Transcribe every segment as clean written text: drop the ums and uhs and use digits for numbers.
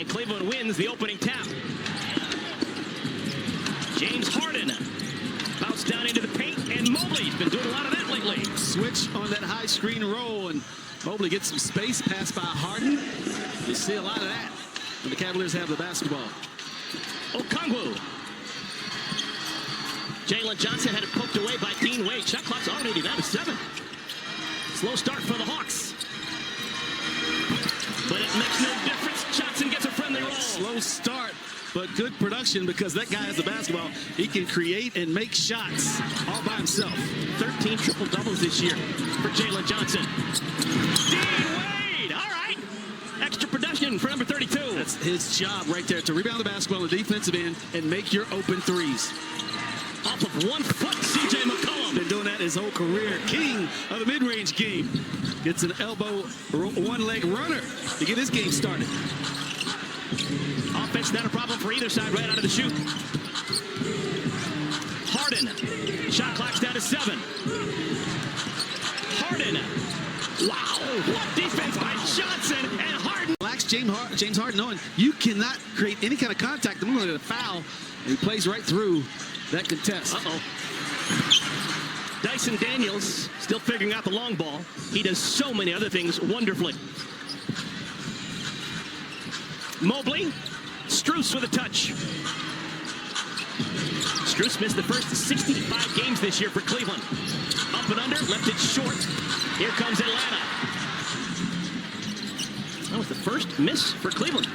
And Cleveland wins the opening tap. James Harden bounced down into the paint, and Mobley's been doing a lot of that lately. Switch on that high screen roll, and Mobley gets some space, pass by Harden. You see a lot of that when the Cavaliers have the basketball. Okongwu. Jalen Johnson had it poked away by Dean Wade. Shot clock's already down to 7. Slow start for the Hawks. But it makes no difference. Johnson gets a friendly roll. Slow start, but good production because that guy has the basketball. He can create and make shots all by himself. 13 triple-doubles this year for Jalen Johnson. Dean Wade, all right. Extra production for number 32. That's his job right there, to rebound the basketball on the defensive end and make your open threes. Off of 1 foot, C.J. McCollum. Been doing that his whole career. King of the mid-range game. Gets an elbow, one-leg runner to get his game started. Offense not a problem for either side right out of the chute. Harden. Shot clock's down to 7. Harden. Wow. What defense by Johnson and Harden. Relax James Harden, knowing you cannot create any kind of contact. I'm going to get a foul. And he plays right through that contest. Dyson Daniels still figuring out the long ball. He does so many other things wonderfully. Mobley. Strus with a touch. Strus missed the first 65 games this year for Cleveland. Up and under, left it short. Here comes Atlanta. That was the first miss for Cleveland.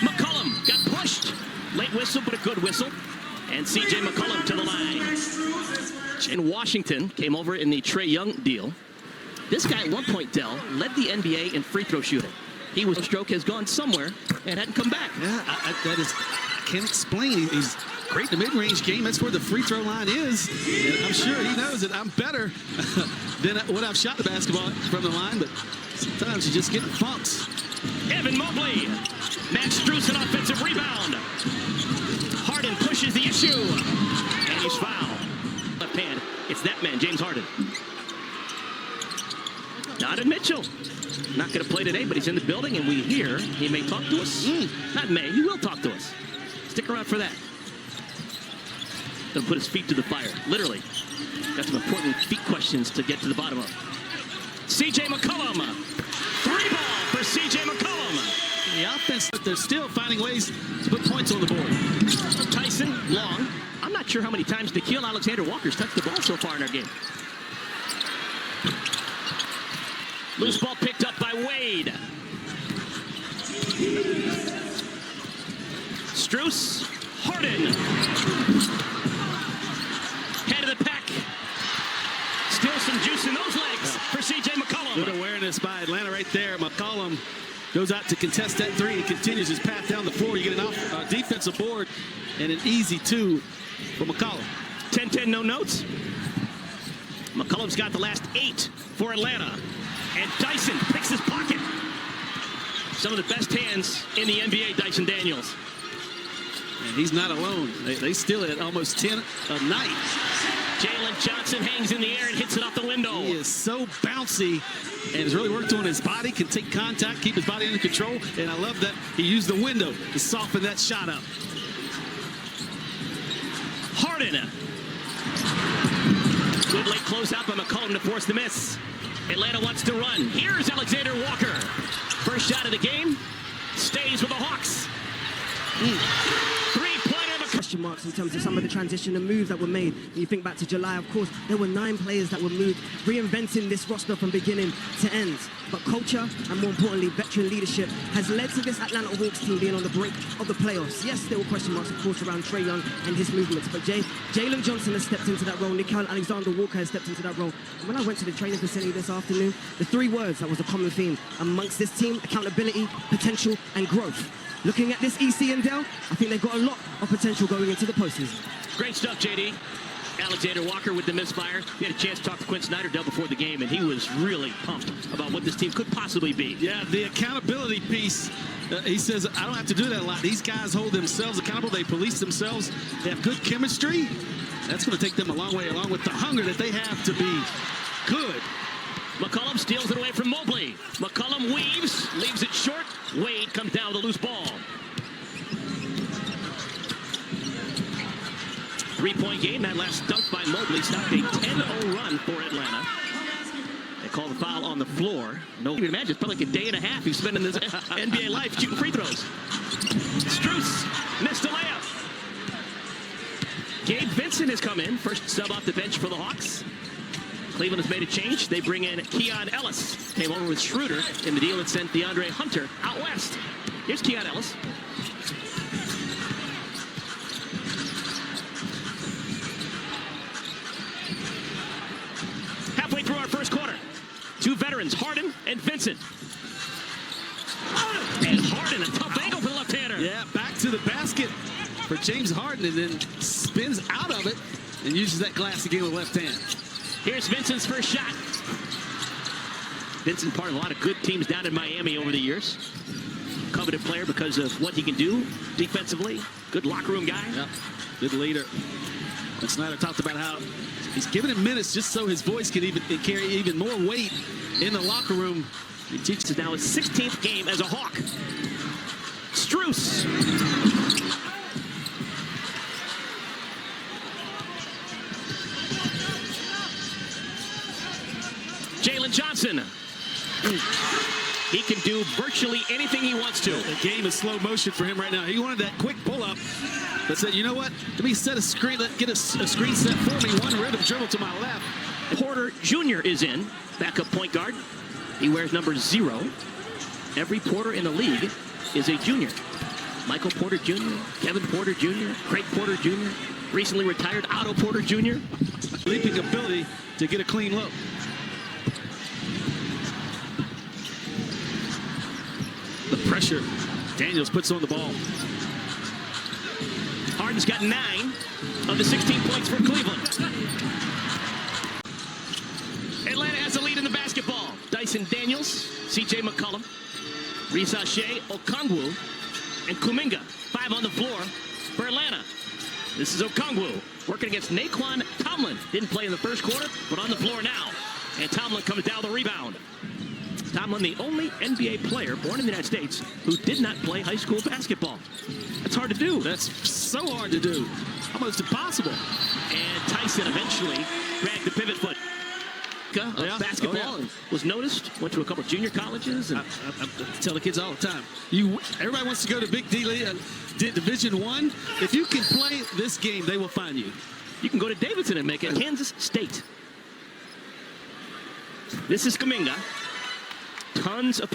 McCollum got pushed. Late whistle, but a good whistle. And C.J. McCollum to the line. In Washington, came over in the Trae Young deal. This guy at one point, Dell, led the NBA in free throw shooting. He was stroke has gone somewhere and hadn't come back. Yeah, I can't explain. He's great in the mid-range game. That's where the free throw line is. And I'm sure he knows that I'm better than when I've shot the basketball from the line, but sometimes you just get funks. Evan Mobley. Max Strus, an offensive rebound. Harden pushes the issue. And he's fouled. Left hand. It's that man, James Harden. Donovan Mitchell. Not going to play today, but he's in the building, and we hear he may talk to us. Not may, he will talk to us. Stick around for that. Going to put his feet to the fire, literally. Got some important feet questions to get to the bottom of. C.J. McCollum. 3-ball for C.J. McCollum. The offense, they're still finding ways to put points on the board. Tyson, long. I'm not sure how many times Nickeil Alexander-Walker's touched the ball so far in our game. Loose ball picked up by Wade. Strus, Harden. Head of the pack. Still some juice in those legs for C.J. McCollum. Good awareness by Atlanta right there. McCollum goes out to contest that 3 and continues his path down the floor. You get an defensive board and an easy 2 for McCollum. 10-10, no notes. McCollum's got the last 8 for Atlanta. And Dyson picks his pocket. Some of the best hands in the NBA, Dyson Daniels. And he's not alone. They still at almost 10 a night. Jalen Johnson hangs in the air and hits it off the window. He is so bouncy and has really worked on his body, can take contact, keep his body under control. And I love that he used the window to soften that shot up. Harden. Good late closeout by McCollum to force the miss. Atlanta wants to run. Here's Alexander Walker. First shot of the game. Stays with the Hawks. Three-pointer. Question marks in terms of some of the transition and moves that were made. When you think back to July, of course, there were 9 players that were moved, reinventing this roster from beginning to end. But culture, and more importantly, veteran leadership, has led to this Atlanta Hawks team being on the brink of the playoffs. Yes, there were question marks, of course, around Trae Young and his movements, but Jalen Johnson has stepped into that role. Nickeil Alexander-Walker has stepped into that role. And when I went to the training facility this afternoon, the 3 words that was a common theme amongst this team: accountability, potential, and growth. Looking at this EC and Dell, I think they've got a lot of potential going into the postseason. Great stuff, JD. Alexander Walker with the misfire. We had a chance to talk to Quinn Snyder Dell before the game, and he was really pumped about what this team could possibly be. Yeah, the accountability piece. He says, I don't have to do that a lot. These guys hold themselves accountable. They police themselves. They have good chemistry. That's going to take them a long way, along with the hunger that they have to be good. McCollum steals it away from Mobley. McCollum weaves, leaves it short. Wade comes down with a loose ball. 3-point game. That last dunk by Mobley stopped a 10-0 run for Atlanta. They call the foul on the floor. No, you can imagine it's probably like a day and a half he's spent in this NBA life shooting free throws. Strus missed a layup. Gabe Vincent has come in, first sub off the bench for the Hawks. Cleveland has made a change. They bring in Keon Ellis. Came over with Schroeder in the deal that sent DeAndre Hunter out west. Here's Keon Ellis. Halfway through our first quarter, two veterans, Harden and Vincent. And Harden, a tough angle for the left-hander. Yeah, back to the basket for James Harden, and then spins out of it and uses that glass again with left hand. Here's Vincent's first shot. Vincent, part of a lot of good teams down in Miami over the years. Coveted player because of what he can do defensively. Good locker room guy. Yep. Good leader. And Snyder talked about how he's giving him minutes just so his voice can carry even more weight in the locker room. He teaches now his 16th game as a Hawk. Strus. Jalen Johnson. He can do virtually anything he wants to. The game is slow motion for him right now. He wanted that quick pull-up, but said, you know what? Let me set a screen, get a screen set for me. One rhythm dribble to my left. Porter Jr. is in, backup point guard. He wears number 0. Every Porter in the league is a junior. Michael Porter Jr., Kevin Porter Jr., Craig Porter Jr., recently retired Otto Porter Jr. Leaping ability to get a clean look. The pressure Daniels puts on the ball. Harden's got 9 of the 16 points for Cleveland. Atlanta has a lead in the basketball. Dyson Daniels, C.J. McCollum, Risa Shea, Okongwu, and Kuminga. 5 on the floor for Atlanta. This is Okongwu working against Naquan Tomlin. Didn't play in the first quarter, but on the floor now. And Tomlin comes down the rebound. Tomlin, the only NBA player born in the United States who did not play high school basketball. That's hard to do. That's so hard to do. Almost impossible. And Tyson eventually dragged the pivot foot. Basketball was noticed, went to a couple of junior colleges. And I tell the kids all the time, everybody wants to go to Big D League, Division I. If you can play this game, they will find you. You can go to Davidson and make it. Kansas State. This is Kuminga. Tons of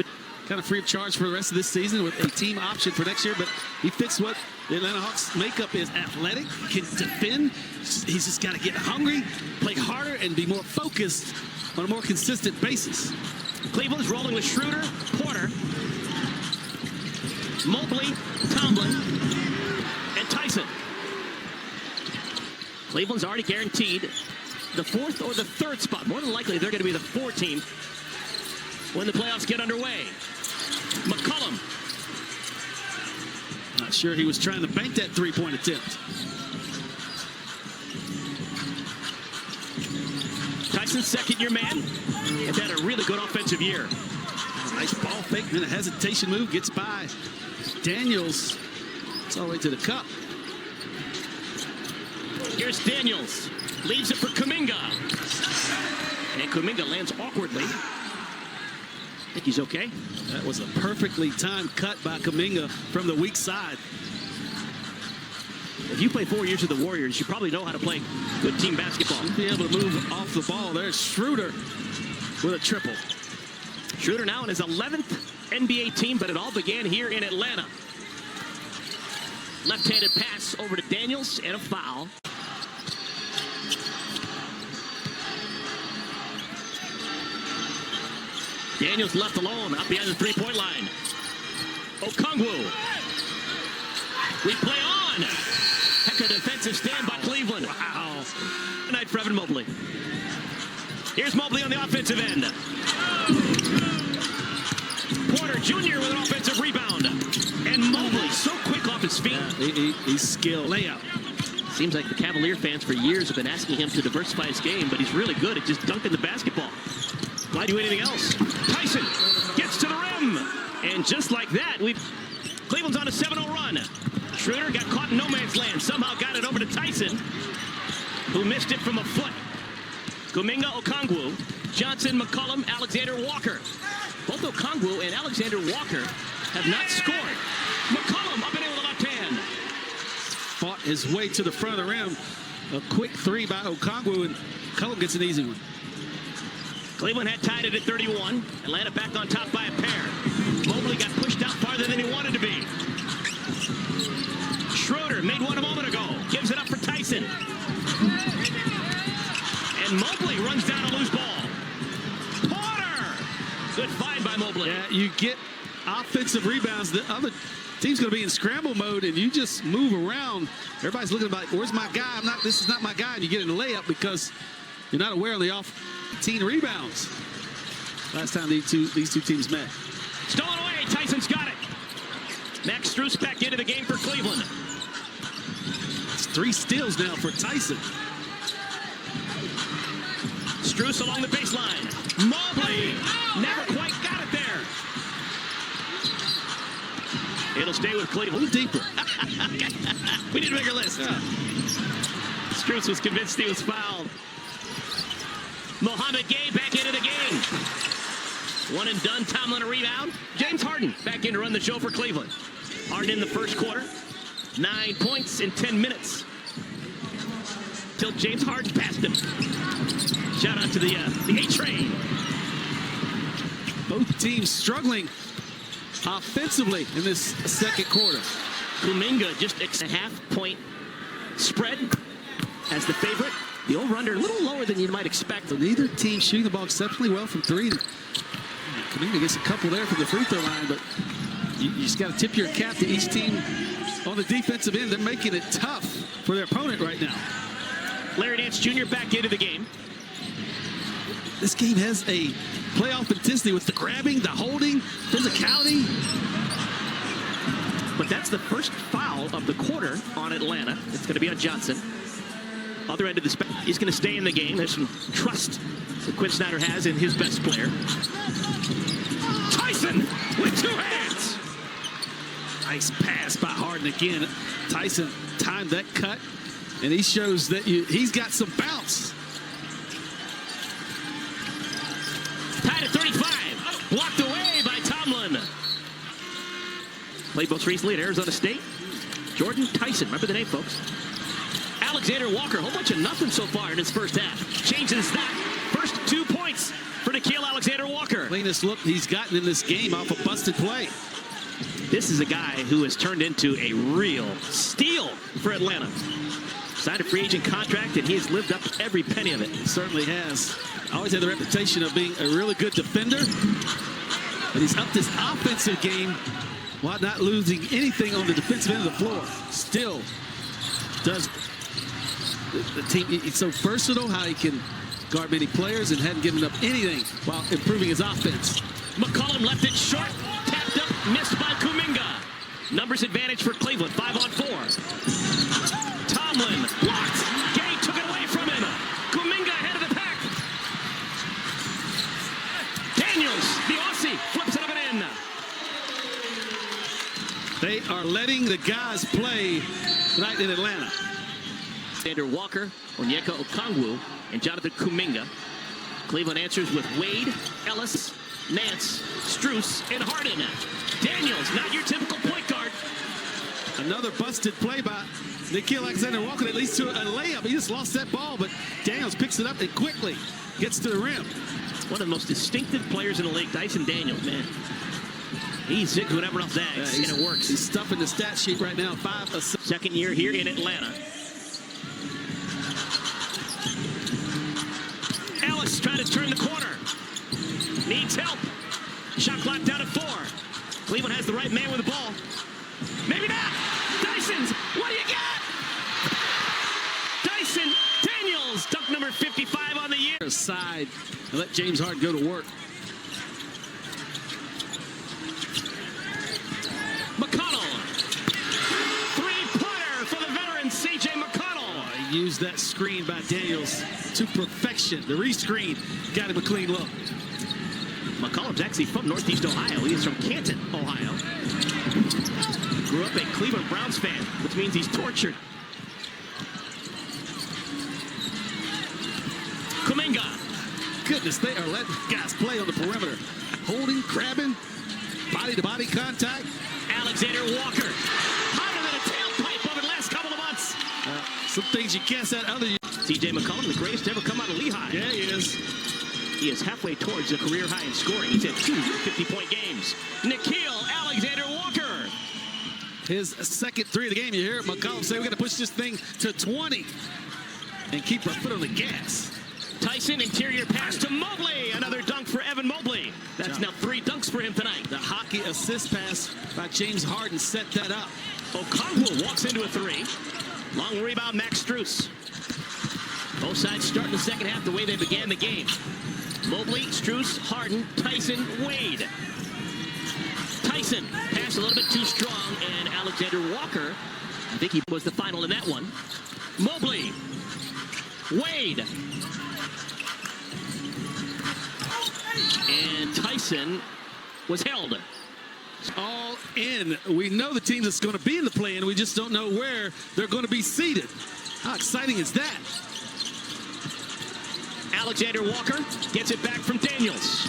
kind of free of charge for the rest of this season with a team option for next year, but he fits what the Atlanta Hawks makeup is. Athletic, can defend. He's just got to get hungry, play harder, and be more focused on a more consistent basis. Cleveland's rolling with Schroeder, Porter, Mobley, Tomlin, and Tyson. Cleveland's already guaranteed the 4th or the 3rd spot. More than likely, they're going to be the 4 team when the playoffs get underway. McCollum. Not sure he was trying to bank that 3-point attempt. Tyson's second-year man has had a really good offensive year. Nice ball fake, then a hesitation move, gets by Daniels. It's all the way to the cup. Here's Daniels. Leaves it for Kuminga. And Kuminga lands awkwardly. I think he's okay. That was a perfectly timed cut by Kuminga from the weak side. If you play 4 years with the Warriors, you probably know how to play good team basketball. Be able to move off the ball. There's Schroeder with a triple. Schroeder now in his 11th NBA team, but it all began here in Atlanta. Left-handed pass over to Daniels and a foul. Daniels left alone out behind the 3-point line. Okongwu. Replay on. Heck of a defensive stand by Cleveland. Wow. Good night for Evan Mobley. Here's Mobley on the offensive end. Porter Jr. with an offensive rebound. And Mobley so quick off his feet. Yeah, he's skilled. Layup. Seems like the Cavalier fans for years have been asking him to diversify his game, but he's really good at just dunking the basketball. Why do anything else? Tyson gets to the rim. And just like that, Cleveland's on a 7-0 run. Schroeder got caught in no man's land. Somehow got it over to Tyson, who missed it from a foot. Kuminga, Okongwu, Johnson, McCollum, Alexander Walker. Both Okongwu and Alexander Walker have not scored. McCollum up and in with the left hand. Fought his way to the front of the rim. A quick three by Okongwu, and McCollum gets an easy one. Cleveland had tied it at 31. Atlanta back on top by a pair. Mobley got pushed out farther than he wanted to be. Schroeder made one a moment ago. Gives it up for Tyson. And Mobley runs down a loose ball. Porter! Good find by Mobley. Yeah, you get offensive rebounds. The other team's going to be in scramble mode, and you just move around. Everybody's looking like, where's my guy? This is not my guy. And you get in a layup because you're not aware of the off-team rebounds. Last time these two teams met. Stolen away. Tyson's got it. Max Strus back into the game for Cleveland. It's 3 steals now for Tyson. Strus along the baseline. Mobley never quite got it there. It'll stay with Cleveland. A little deeper. We need a bigger list. Yeah. Strus was convinced he was fouled. Mohamed Gay back into the game. One and done. Tomlin a rebound. James Harden back in to run the show for Cleveland. Harden in the first quarter. 9 points in 10 minutes. Till James Harden passed him. Shout out to the A-Train. Both teams struggling offensively in this second quarter. Kuminga just a half-point spread as the favorite. The over-under a little lower than you might expect. So neither team shooting the ball exceptionally well from 3. Kuminga gets a couple there from the free throw line, but you just got to tip your cap to each team on the defensive end. They're making it tough for their opponent right now. Larry Nance Jr. back into the game. This game has a playoff intensity with the grabbing, the holding, physicality. But that's the first foul of the quarter on Atlanta. It's going to be on Johnson. Other end of the spectrum. He's going to stay in the game. There's some trust that Quinn Snyder has in his best player. Tyson with 2 hands. Nice pass by Harden again. Tyson timed that cut, and he shows that he's got some bounce. Tied at 35. Blocked away by Tomlin. Played most recently at Arizona State. Jordan Tyson. Remember the name, folks. Alexander Walker. A whole bunch of nothing so far in his first half. Changes that. First 2 points for Nickeil Alexander Walker. Cleanest look he's gotten in this game off a busted play. This is a guy who has turned into a real steal for Atlanta. Signed a free agent contract, and he has lived up to every penny of it. He certainly has. Always had the reputation of being a really good defender. But he's upped his offensive game while not losing anything on the defensive end of the floor. Still does the team. It's so versatile how he can guard many players and hadn't given up anything while improving his offense. McCollum left it short. Tapped up, missed by Kuminga. Numbers advantage for Cleveland, 5-on-4. Tomlin blocked. Gay took it away from him. Kuminga ahead of the pack. Daniels, the Aussie, flips it up and in. They are letting the guys play tonight in Atlanta. Alexander Walker, Onyeka Okongwu, and Jonathan Kuminga. Cleveland answers with Wade, Ellis, Nance, Strus, and Harden. Daniels, not your typical point guard. Another busted play by Nickeil Alexander Walker that leads to a layup. He just lost that ball, but Daniels picks it up and quickly gets to the rim. One of the most distinctive players in the league, Dyson Daniels, man. He zigs whenever else zags, and it works. He's stuffing the stat sheet right now. 5 assists. Second year here in Atlanta. Ellis trying to turn the corner. Needs help. Shot clock down at 4. Cleveland has the right man with the ball. Maybe not. Dyson's. What do you got? Dyson Daniels. Dunk number 55 on the year. Side and let James Harden go to work. McConnell. Three-pointer for the veteran C.J. McConnell. used that screen by Daniels to perfection. The re-screen got him a clean look. McCollum's actually from Northeast Ohio. He is from Canton, Ohio. Grew up a Cleveland Browns fan, which means he's tortured. Kuminga. Goodness, they are letting guys play on the perimeter. Holding, grabbing, body-to-body contact. Alexander Walker. Harder than a tailpipe over the last couple of months. Some things you can't say other. C.J. McCollum, the greatest to ever come out of Lehigh. Yeah, he is. He is halfway towards the career high in scoring. He's had 2 50-point games. Nikhil Alexander Walker. His second 3 of the game. You hear McCollum say, we got to push this thing to 20 and keep our foot on the gas. Tyson, interior pass to Mobley. Another dunk for Evan Mobley. That's now 3 dunks for him tonight. The hockey assist pass by James Harden set that up. Okongwu walks into a 3. Long rebound, Max Strus. Both sides starting the second half the way they began the game. Mobley, Strus, Harden, Tyson, Wade. Tyson passed a little bit too strong, and Alexander Walker, I think he was the final in that one. Mobley, Wade. And Tyson was held. All in. We know the team that's going to be in the play-in. We just don't know where they're going to be seated. How exciting is that? Alexander Walker gets it back from Daniels.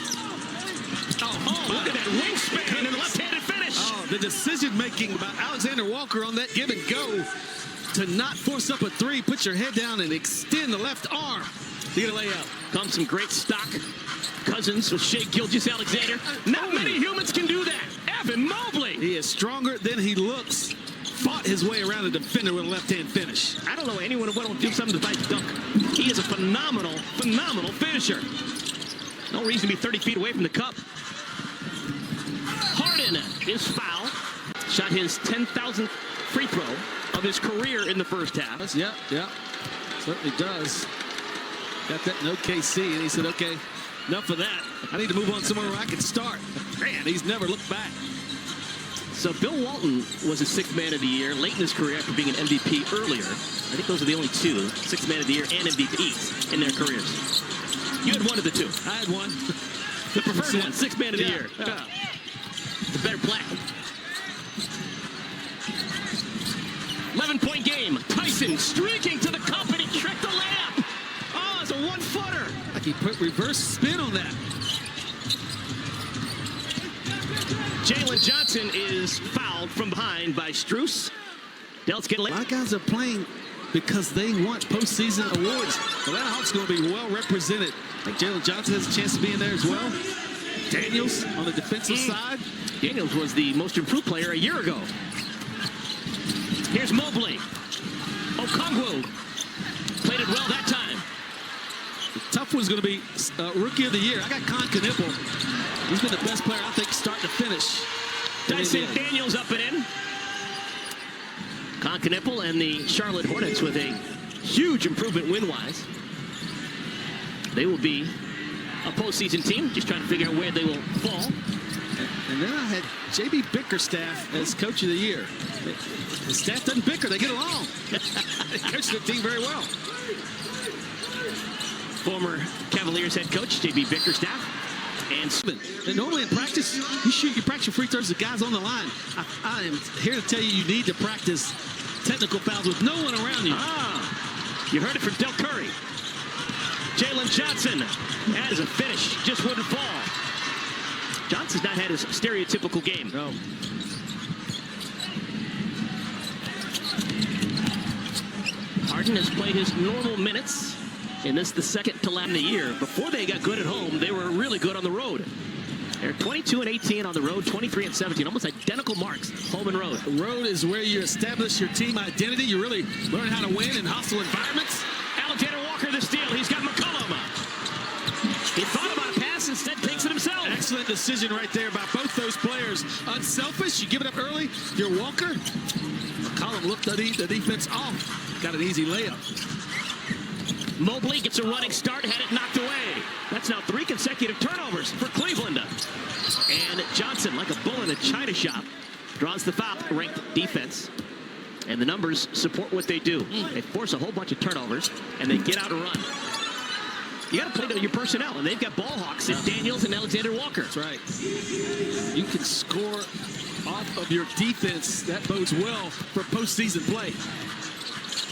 Oh, look at that wingspan and the left-handed finish. Oh, the decision-making about Alexander Walker on that give and go to not force up a 3, put your head down and extend the left arm to get a layup. Comes some great stock. Cousins with Shea Gilgeous-Alexander. Not many humans can do that. Evan Mobley. He is stronger than he looks. Fought his way around a defender with a left-hand finish. I don't know anyone who won't do something to dunk. He is a phenomenal, phenomenal finisher. No reason to be 30 feet away from the cup. Harden is foul. Shot his 10,000th free throw of his career in the first half. Yeah. Certainly does. Got that in OKC, and he said, okay, enough of that. I need to move on somewhere where I can start. Man, he's never looked back. So Bill Walton was a 6th man of the year late in his career after being an MVP earlier. I think those are the only 2, 6th man of the year and MVPs in their careers. You had one of the 2. I had one. The preferred one, 6th man of the year. Yeah. The better play. 11-point game. Tyson streaking to the cup and he tricked the layup. Oh, it's a 1-footer. Like he put reverse spin on that. Jalen Johnson is fouled from behind by Strus. Delt's getting late. A lot of guys are playing because they want postseason awards. Atlanta Hawks going to be well represented. I think Jalen Johnson has a chance to be in there as well. Daniels on the defensive side. Daniels was the most improved player a year ago. Here's Mobley. Okongwu played it well that time. The tough one's going to be Rookie of the Year. I got Knippel. He's been the best player, I think, start to finish. Dyson Daniels up and in. Knippel and the Charlotte Hornets with a huge improvement win-wise. They will be a postseason team, just trying to figure out where they will fall. And then I had J.B. Bickerstaff as Coach of the Year. The staff doesn't bicker, they get along. They coach the team very well. Former Cavaliers head coach, J.B. Bickerstaff. And normally in practice, you practice your free throws with guys on the line. I am here to tell you, you need to practice technical fouls with no one around you. You heard it from Del Curry. Jalen Johnson has a finish, just wouldn't fall. Johnson's not had his stereotypical game. No. Harden has played his normal minutes. And this is the second to last in the year. Before they got good at home, they were really good on the road. They're 22-18 on the road, 23-17, almost identical marks, home and road. The road is where you establish your team identity. You really learn how to win in hostile environments. Alexander Walker the steal. He's got McCollum. He thought about a pass, instead takes it himself. Excellent decision right there by both those players. Unselfish, you give it up early. You're Walker. McCollum looked the defense off. Got an easy layup. Mobley gets a running start, had it knocked away. That's now 3 consecutive turnovers for Cleveland. And Johnson, like a bull in a china shop, draws the foul. Ranked defense. And the number numbers support what they do. They force a whole bunch of turnovers, and they get out and run. You got to play to your personnel, and they've got ball hawks in Daniels and Alexander Walker. That's right. You can score off of your defense. That bodes well for postseason play.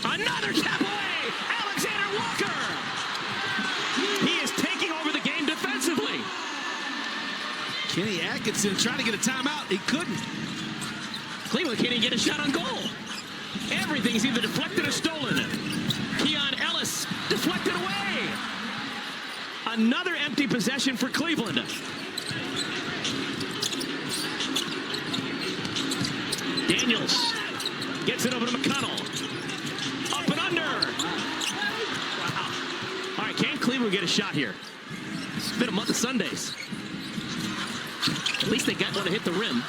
Another tap away! Alexander Walker! He is taking over the game defensively. Kenny Atkinson trying to get a timeout. He couldn't. Cleveland can't even get a shot on goal. Everything's either deflected or stolen. Keon Ellis deflected away. Another empty possession for Cleveland. Daniels gets it over to McConnell. Up and under. Wow. All right, can Cleveland get a shot here? It's been a month of Sundays. At least they got one to hit the rim.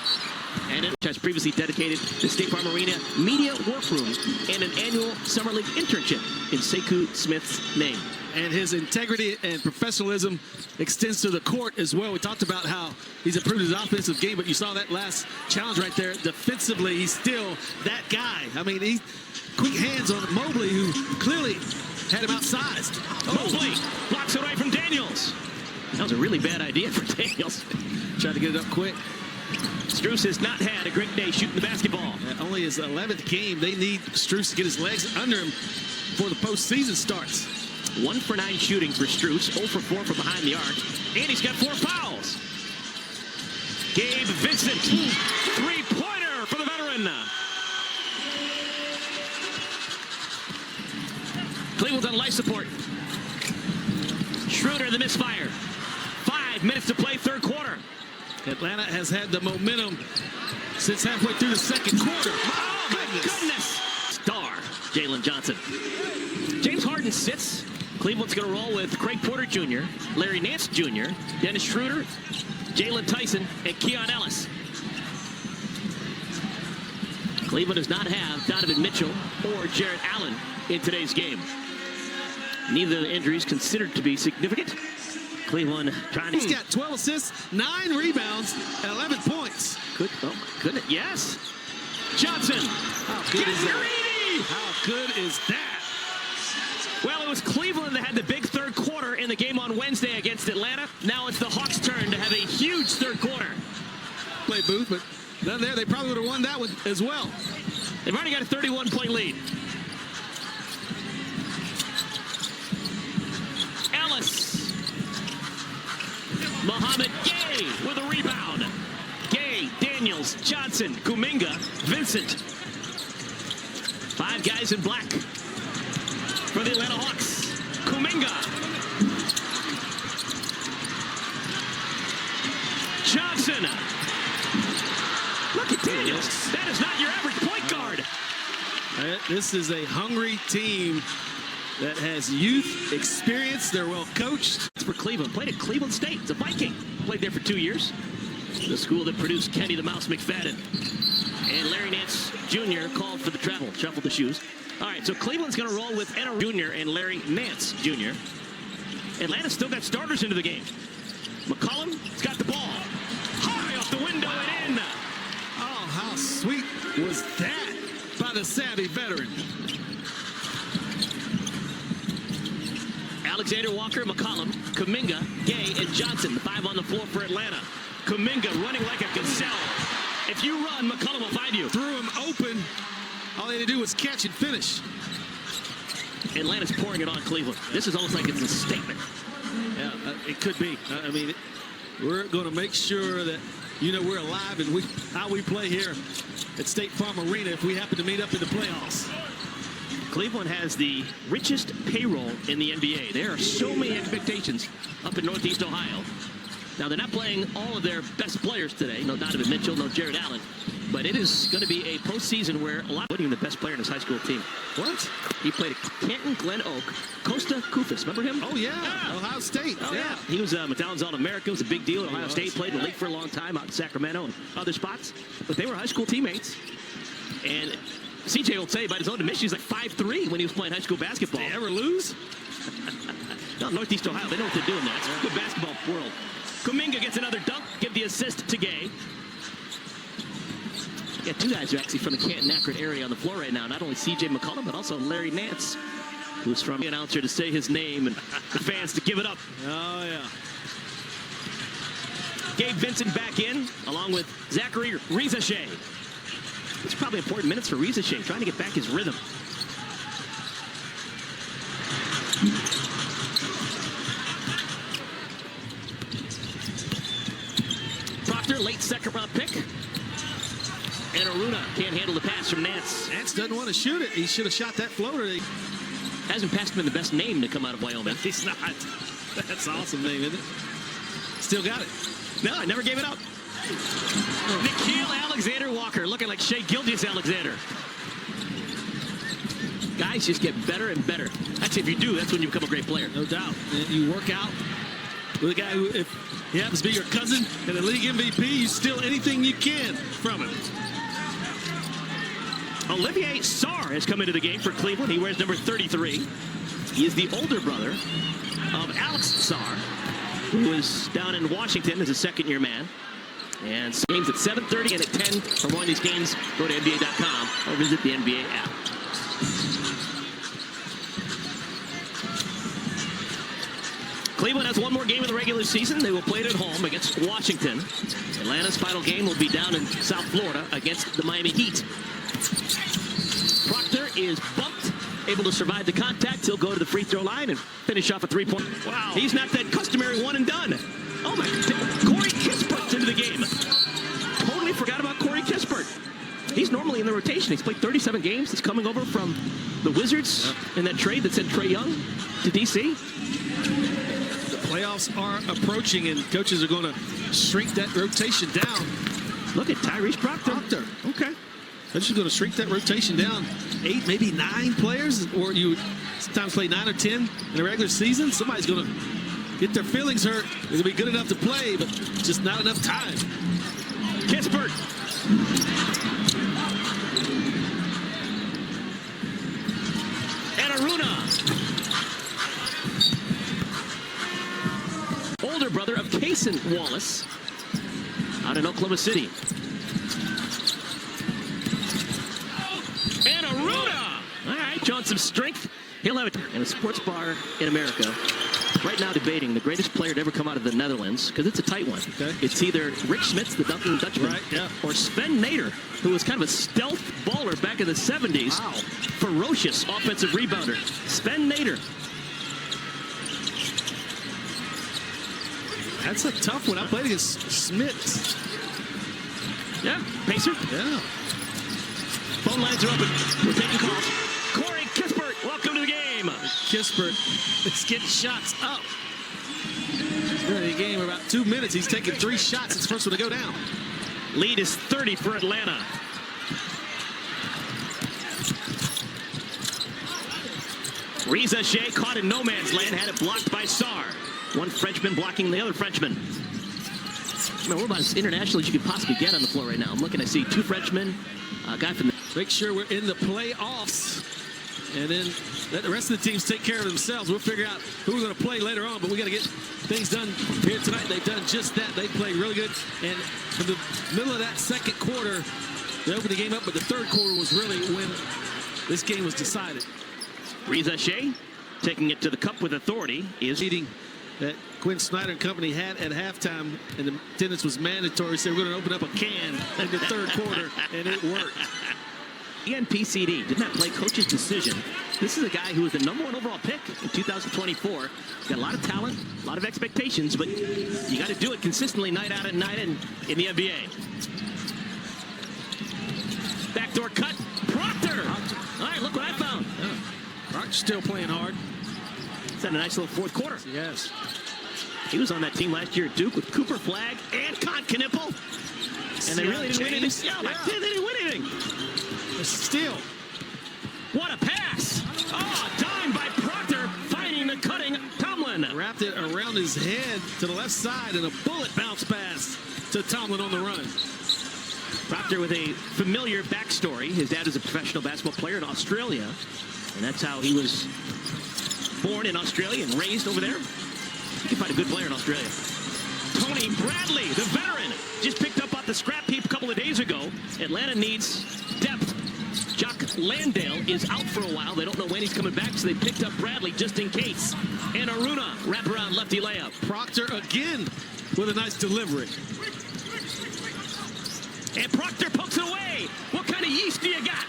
And it has previously dedicated the State Farm Arena Media Workroom and an annual Summer League internship in Sekou Smith's name. And his integrity and professionalism extends to the court as well. We talked about how he's improved his offensive game, but you saw that last challenge right there. Defensively, he's still that guy. I mean, he quick hands on Mobley, who clearly had him outsized. Mobley blocks it away from Daniels. That was a really bad idea for Daniels. Tried to get it up quick. Strus has not had a great day shooting the basketball. Only his 11th game. They need Strus to get his legs under him before the postseason starts. 1 for 9 shooting for Strus, 0 for 4 from behind the arc, and he's got 4 fouls. Gabe Vincent, 3-pointer for the veteran. Cleveland's on life support. Schroeder, the misfire. 5 minutes to play, third quarter. Atlanta has had the momentum since halfway through the second quarter. Oh, my goodness. Star, Jalen Johnson. James Harden sits. Cleveland's going to roll with Craig Porter Jr., Larry Nance Jr., Dennis Schroeder, Jalen Tyson, and Keon Ellis. Cleveland does not have Donovan Mitchell or Jarrett Allen in today's game. Neither of the injuries considered to be significant. Cleveland trying to... He's got 12 assists, 9 rebounds, and 11 points. Good. Oh, my goodness. Yes. Johnson. How good is that? How good is that? Well, it was Cleveland that had the big third quarter in the game on Wednesday against Atlanta. Now it's the Hawks' turn to have a huge third quarter. Play Booth, but down there, they probably would have won that one as well. They've already got a 31-point lead. Ellis. Mohamed Gay with a rebound. Gay, Daniels, Johnson, Kuminga, Vincent. 5 guys in black for the Atlanta Hawks. Kuminga. Johnson. Look at Daniels. That is not your average point guard. This is a hungry team that has youth experience. They're well coached. For Cleveland. Played at Cleveland State. It's a Viking. Played there for 2 years. The school that produced Kenny the Mouse McFadden. And Larry Nance Jr. called for the travel. Shuffled the shoes. All right, so Cleveland's going to roll with Enna Jr. and Larry Nance Jr. Atlanta's still got starters into the game. McCollum's got the ball. High off the window and in. Oh, how sweet was that by the savvy veteran. Alexander Walker, McCollum, Kuminga, Gay, and Johnson. The 5 on the floor for Atlanta. Kuminga running like a gazelle. If you run, McCollum will find you. Threw him open. All they had to do was catch and finish. Atlanta's pouring it on Cleveland. This is almost like it's a statement. Yeah, it could be. I mean, we're going to make sure that, you know, we're alive and how we play here at State Farm Arena if we happen to meet up in the playoffs. Cleveland has the richest payroll in the NBA. There are so many expectations up in Northeast Ohio. Now, they're not playing all of their best players today. No Donovan Mitchell, no Jarrett Allen. But it is going to be a postseason where a lot winning the best player in his high school team. What? He played at Canton Glen Oak. Costa Koufis, remember him? Oh, yeah. Ohio State. Oh, yeah. He was McDonald's All-American. It was a big deal at Ohio State. Played in the league for a long time out in Sacramento and other spots. But they were high school teammates. And CJ will say by his own admission, he's like 5'3" when he was playing high school basketball. Did they ever lose? No, Northeast Ohio. They know what they're doing there. It's a good basketball world. Kuminga gets another dunk. Give the assist to Gay. Yeah, two guys are actually from the Canton-Akron area on the floor right now. Not only C.J. McCollum, but also Larry Nance, who's from the announcer to say his name and the fans to give it up. Oh, yeah. Gabe Vincent back in, along with Zachary Rizachet. It's probably important minutes for Rizachet, trying to get back his rhythm. Proctor, late second-round pick. And Aruna can't handle the pass from Nance. Nance doesn't want to shoot it. He should have shot that floater. Hasn't passed been the best name to come out of Wyoming. He's not. That's an awesome name, isn't it? Still got it. No, I never gave it up. Nikhil Alexander Walker, looking like Shea Gilgeous-Alexander. Guys just get better and better. That's if you do, that's when you become a great player. No doubt. And you work out with a guy who, if he happens to be your cousin and a league MVP, you steal anything you can from him. Olivier Sarr has come into the game for Cleveland. He wears number 33. He is the older brother of Alex Sarr, who is down in Washington as a second-year man. And games at 7:30 and at 10. For more of these games, go to NBA.com or visit the NBA app. Cleveland has one more game of the regular season. They will play it at home against Washington. Atlanta's final game will be down in South Florida against the Miami Heat. Proctor is bumped, able to survive the contact. He'll go to the free throw line and finish off a three-point. Wow. He's not that customary one and done. Oh my God. Corey Kispert's into the game. Totally forgot about Corey Kispert. He's normally in the rotation. He's played 37 games. He's coming over from the Wizards in that trade that sent Trae Young to D.C. The playoffs are approaching, and coaches are going to shrink that rotation down. Look at Tyrese Proctor. Okay. They're just going to shrink that rotation down. 8, maybe 9 players, or you sometimes play 9 or 10 in a regular season. Somebody's going to get their feelings hurt. They're going to be good enough to play, but just not enough time. Kispert. And Aruna. Older brother of Cason Wallace out in Oklahoma City. And Aruna. All right, showing some strength. He'll have it in a sports bar in America. Right now debating the greatest player to ever come out of the Netherlands, because it's a tight one. Okay. It's either Rick Smits, the Dutchman, Right, yeah. or Sven Nader, who was kind of a stealth baller back in the 70s. Wow. Ferocious offensive rebounder. Sven Nader. That's a tough one. I played against Smits. Yeah, Pacer. Yeah. Phone lines are open. We're taking calls. Corey Kispert, welcome to the game. Kispert is getting shots up. In the game, about 2 minutes. He's taking 3 shots. It's the first one to go down. Lead is 30 for Atlanta. Rizachet caught in no man's land, had it blocked by Sarr. One Frenchman blocking the other Frenchman. Man, we're about as international as you could possibly get on the floor right now. I'm looking, I see 2 Frenchmen, a guy from the... Make sure we're in the playoffs. And then let the rest of the teams take care of themselves. We'll figure out who we're going to play later on, but we got to get things done here tonight. They've done just that. They played really good. And in the middle of that second quarter, they opened the game up, but the third quarter was really when this game was decided. Rizachet taking it to the cup with authority is Meeting that Quinn Snyder and company had at halftime, and the attendance was mandatory. So we're going to open up a can in the third quarter, and it worked. NPCD did not play coach's decision. This is a guy who was the #1 overall pick in 2024. He's got a lot of talent, a lot of expectations, but you got to do it consistently night out and night in the NBA. Backdoor cut. Proctor. All right, look what I found. Proctor's still playing hard. He's had a nice little fourth quarter. Yes. He was on that team last year at Duke with Cooper Flagg and Con Knipple. And they really didn't win anything. Yeah, they didn't win anything. Still. What a pass. Oh, dime by Proctor, finding the cutting Tomlin. Wrapped it around his head to the left side, and a bullet bounce pass to Tomlin on the run. Proctor with a familiar backstory. His dad is a professional basketball player in Australia, and that's how he was born in Australia and raised over there. You can find a good player in Australia. Tony Bradley, the veteran, just picked up off the scrap heap couple of days ago. Atlanta needs depth. Jock Landale is out for a while. They don't know when he's coming back, so they picked up Bradley just in case. And Aruna, wraparound lefty layup. Proctor again with a nice delivery. And Proctor pokes it away. What kind of yeast do you got?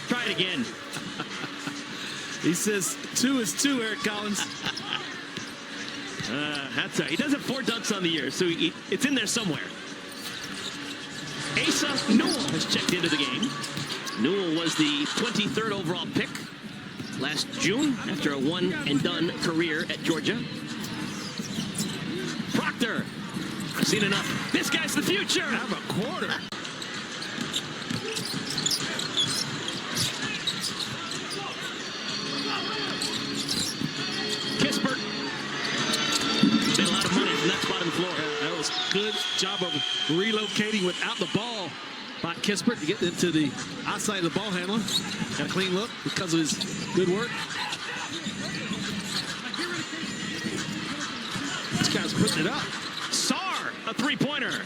Try it again. He says 2 is 2, Eric Collins. That's right. He does have 4 dunks on the year, so it's in there somewhere. Asa Newell has checked into the game. Newell was the 23rd overall pick last June after a one-and-done career at Georgia. Proctor. I've seen enough. This guy's the future. Have a quarter. Kispert. Made a lot of money from that spot on the floor. That was a good job of relocating without the ball by Kispert to get into the outside of the ball handler. Got a clean look because of his good work. This guy's putting it up. Sarr, a three-pointer.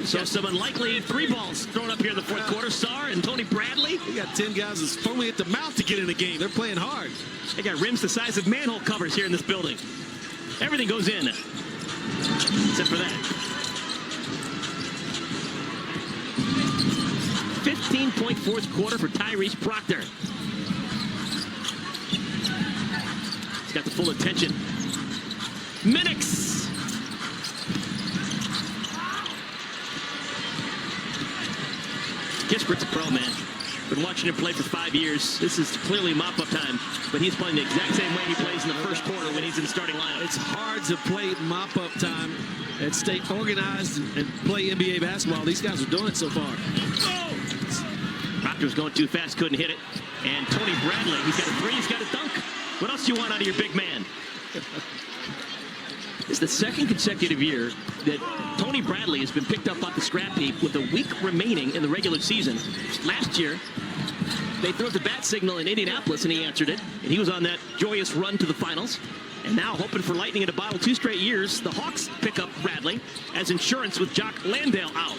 So some unlikely 3 balls thrown up here in the fourth quarter. Sarr and Tony Bradley. You got 10 guys that's foaming at the mouth to get in the game. They're playing hard. They got rims the size of manhole covers here in this building. Everything goes in, except for that. 15-point fourth quarter for Tyrese Proctor. He's got the full attention. Minix. Kispert's a pro, man. Been watching him play for 5 years. This is clearly mop-up time, but he's playing the exact same way he plays in the first quarter when he's in the starting lineup. It's hard to play mop-up time and stay organized and play NBA basketball. These guys are doing it so far. Proctor was going too fast, couldn't hit it. And Tony Bradley, he's got a 3, he's got a dunk. What else do you want out of your big man? It's the second consecutive year that Tony Bradley has been picked up off the scrap heap with a week remaining in the regular season. Last year, they threw up the bat signal in Indianapolis, and he answered it. And he was on that joyous run to the finals. And now, hoping for lightning in a bottle 2 straight years, the Hawks pick up Bradley as insurance with Jock Landale out.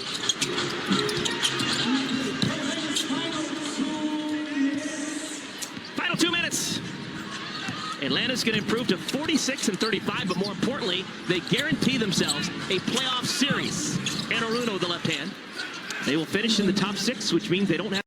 Final 2 minutes. Atlanta's going to improve to 46-35, but more importantly, they guarantee themselves a playoff series. And Aruna with the left hand. They will finish in the top 6, which means they don't have